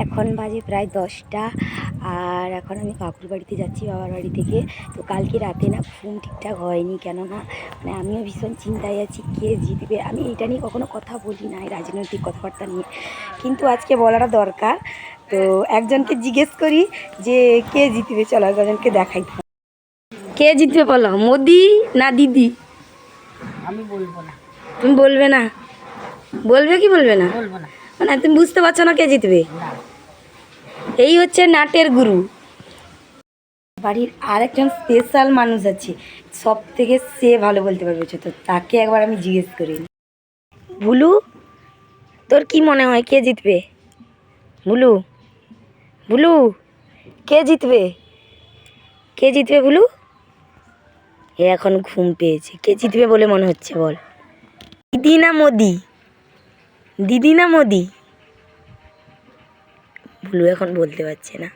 এখন বাজে প্রায় 10টা। আর এখন আমি কাকুর বাড়িতে যাচ্ছি, বাবার বাড়ি থেকে। তো কালকে রাতে না ঘুম ঠিকঠাক হয়নি, কেননা মানে আমিও ভীষণ চিন্তায় আছি কে জিতবে। আমি এটা নিয়ে কখনো কথা বলি না, এই রাজনৈতিক কথাবার্তা নিয়ে, কিন্তু আজকে বলাটা দরকার। তো একজনকে জিজ্ঞেস করি যে কে জিতবে, চলো একজনকে দেখাই। কে জিতবে বলো, মোদি না দিদি? আমি বলবো না। তুমি বলবে না? বলবে কি বলবে না? বলবো না। মানে তুমি বুঝতে পারছো না কে জিতবে? না। এই হচ্ছে নাটের গুরু। বাড়ির আরেকজন স্পেশাল মানুষ আছে, সব থেকে সে ভালো বলতে পারবে, তো তাকে একবার আমি জিজ্ঞেস করি। ভুলু, তোর কি মনে হয় কে জিতবে? ভুলু, ভুলু, কে জিতবে? কে জিতবে ভুলু? এ এখন ঘুম পেয়েছে, কে জিতবে বলে মনে হচ্ছে বল? দিদি না মোদি? দিদি না মোদি? ভুলু এখন বলতে পারছে না।